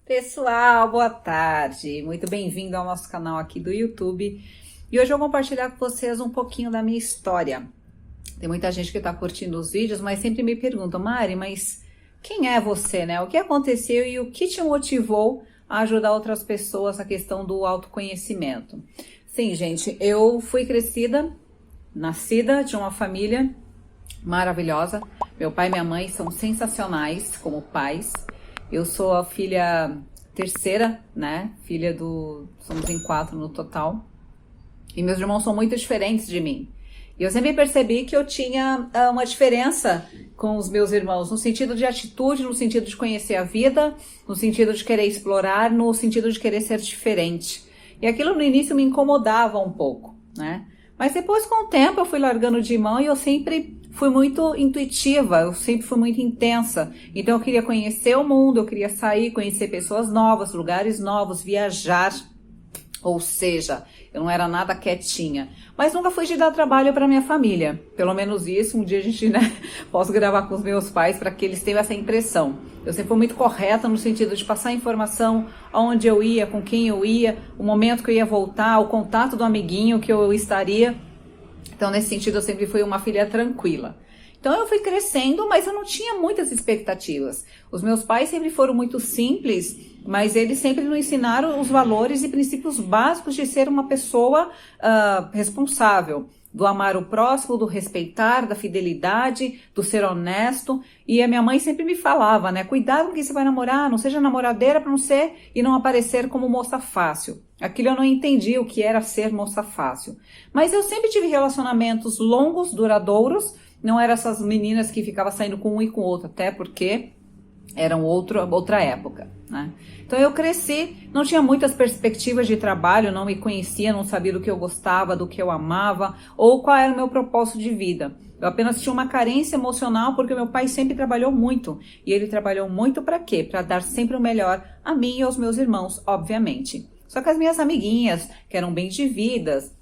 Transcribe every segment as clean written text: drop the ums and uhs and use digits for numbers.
Pessoal, boa tarde, muito bem-vindo ao nosso canal aqui do YouTube. E hoje eu vou compartilhar com vocês um pouquinho da minha história. Tem muita gente que está curtindo os vídeos, mas sempre me pergunta, Mari, mas quem é você, né? O que aconteceu e o que te motivou a ajudar outras pessoas na questão do autoconhecimento? Sim, gente, eu fui nascida de uma família maravilhosa. Meu pai e minha mãe são sensacionais como pais. Eu sou a filha terceira, né? Somos em 4 no total. E meus irmãos são muito diferentes de mim. E eu sempre percebi que eu tinha uma diferença com os meus irmãos, no sentido de atitude, no sentido de conhecer a vida, no sentido de querer explorar, no sentido de querer ser diferente. E aquilo no início me incomodava um pouco, né? Mas depois, com o tempo, eu fui largando de mão e eu sempre fui muito intuitiva, eu sempre fui muito intensa. Então eu queria conhecer o mundo, eu queria sair, conhecer pessoas novas, lugares novos, viajar. Ou seja, eu não era nada quietinha. Mas nunca fui de dar trabalho para minha família. Pelo menos isso, um dia a gente, posso gravar com os meus pais para que eles tenham essa impressão. Eu sempre fui muito correta no sentido de passar informação aonde eu ia, com quem eu ia, o momento que eu ia voltar, o contato do amiguinho que eu estaria. Então, nesse sentido, eu sempre fui uma filha tranquila. Então, eu fui crescendo, mas eu não tinha muitas expectativas. Os meus pais sempre foram muito simples, mas eles sempre nos ensinaram os valores e princípios básicos de ser uma pessoa responsável, do amar o próximo, do respeitar, da fidelidade, do ser honesto. E a minha mãe sempre me falava, né? Cuidado com quem você vai namorar, não seja namoradeira para não ser e não aparecer como moça fácil. Aquilo eu não entendi o que era ser moça fácil. Mas eu sempre tive relacionamentos longos, duradouros. Não eram essas meninas que ficavam saindo com um e com o outro, até porque eram outra época, né? Então eu cresci, não tinha muitas perspectivas de trabalho, não me conhecia, não sabia do que eu gostava, do que eu amava, ou qual era o meu propósito de vida. Eu apenas tinha uma carência emocional porque meu pai sempre trabalhou muito. E ele trabalhou muito para quê? Para dar sempre o melhor a mim e aos meus irmãos, obviamente. Só que as minhas amiguinhas, que eram bem de vidas,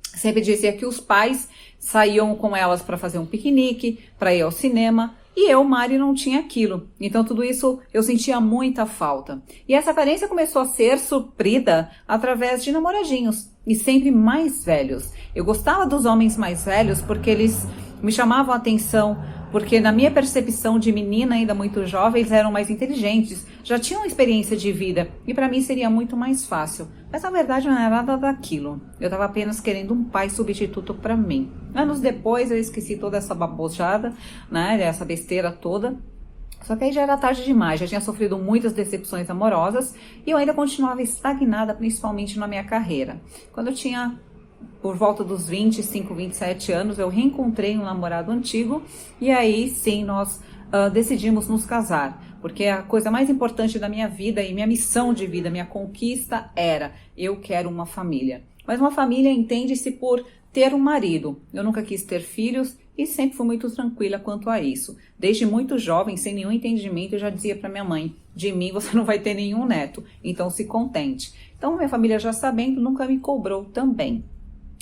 sempre dizia que os pais saíam com elas para fazer um piquenique, para ir ao cinema, e eu, Mari, não tinha aquilo. Então tudo isso eu sentia muita falta. E essa carência começou a ser suprida através de namoradinhos, e sempre mais velhos. Eu gostava dos homens mais velhos porque eles me chamavam a atenção, porque na minha percepção de menina ainda muito jovem, eles eram mais inteligentes, já tinham experiência de vida, e para mim seria muito mais fácil. Mas na verdade não era nada daquilo. Eu estava apenas querendo um pai substituto para mim. Anos depois eu esqueci toda essa babosada, né, essa besteira toda. Só que aí já era tarde demais, já tinha sofrido muitas decepções amorosas e eu ainda continuava estagnada, principalmente na minha carreira. Quando eu tinha por volta dos 25, 27 anos, eu reencontrei um namorado antigo e aí sim nós decidimos nos casar, porque a coisa mais importante da minha vida e minha missão de vida, minha conquista era: eu quero uma família. Mas uma família entende-se por ter um marido. Eu nunca quis ter filhos e sempre fui muito tranquila quanto a isso. Desde muito jovem, sem nenhum entendimento, eu já dizia para minha mãe: de mim você não vai ter nenhum neto, então se contente. Então minha família, já sabendo, nunca me cobrou também.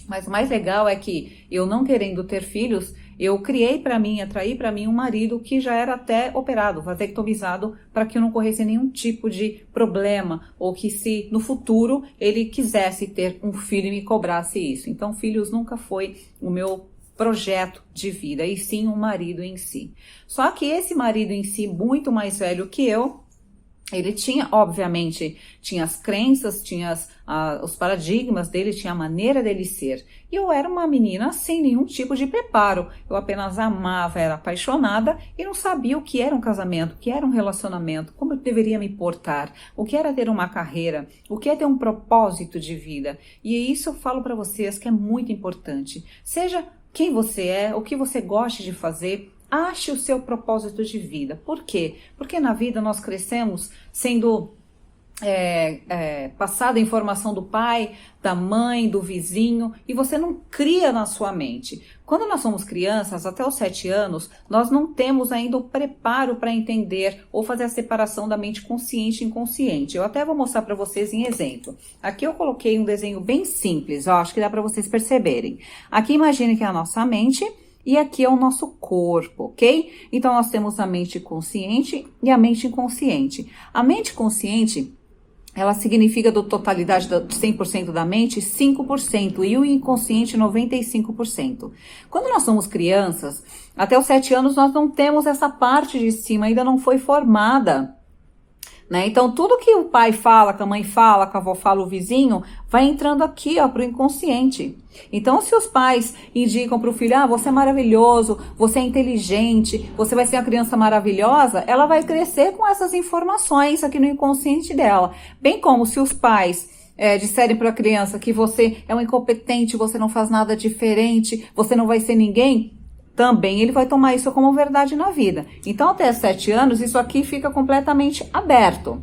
Mas o mais legal é que eu, não querendo ter filhos, eu criei para mim, atraí para mim um marido que já era até operado, vasectomizado, para que eu não corresse nenhum tipo de problema, ou que se no futuro ele quisesse ter um filho e me cobrasse isso. Então filhos nunca foi o meu projeto de vida, e sim um marido em si. Só que esse marido em si, muito mais velho que eu, ele tinha, obviamente, tinha as crenças, tinha os paradigmas dele, tinha a maneira dele ser. E eu era uma menina sem nenhum tipo de preparo. Eu apenas amava, era apaixonada e não sabia o que era um casamento, o que era um relacionamento, como eu deveria me portar, o que era ter uma carreira, o que é ter um propósito de vida. E isso eu falo para vocês que é muito importante. Seja quem você é, o que você gosta de fazer, ache o seu propósito de vida. Por quê? Porque na vida nós crescemos sendo passada a informação do pai, da mãe, do vizinho, e você não cria na sua mente. Quando nós somos crianças, até os 7 anos, nós não temos ainda o preparo para entender ou fazer a separação da mente consciente e inconsciente. Eu até vou mostrar para vocês em exemplo. Aqui eu coloquei um desenho bem simples, ó, acho que dá para vocês perceberem. Aqui imagine que é a nossa mente, e aqui é o nosso corpo, ok? Então, nós temos a mente consciente e a mente inconsciente. A mente consciente, ela significa da totalidade de 100% da mente, 5%, e o inconsciente, 95%. Quando nós somos crianças, até os 7 anos, nós não temos essa parte de cima, ainda não foi formada. Né? Então, tudo que o pai fala, que a mãe fala, que a avó fala, o vizinho, vai entrando aqui, ó, pro inconsciente. Então, se os pais indicam pro filho, você é maravilhoso, você é inteligente, você vai ser uma criança maravilhosa, ela vai crescer com essas informações aqui no inconsciente dela. Bem como se os pais disserem para a criança que você é um incompetente, você não faz nada diferente, você não vai ser ninguém, também ele vai tomar isso como verdade na vida. Então, até 7 anos, isso aqui fica completamente aberto.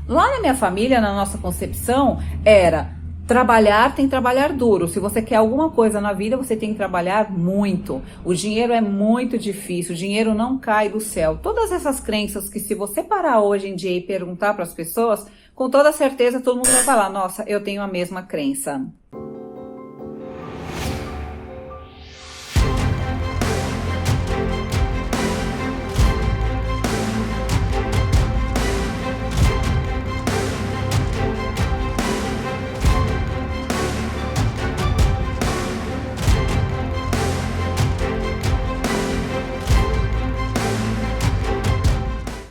Lá na minha família, na nossa concepção, era trabalhar, tem que trabalhar duro. Se você quer alguma coisa na vida, você tem que trabalhar muito. O dinheiro é muito difícil, o dinheiro não cai do céu. Todas essas crenças que, se você parar hoje em dia e perguntar para as pessoas, com toda certeza todo mundo vai falar, nossa, eu tenho a mesma crença.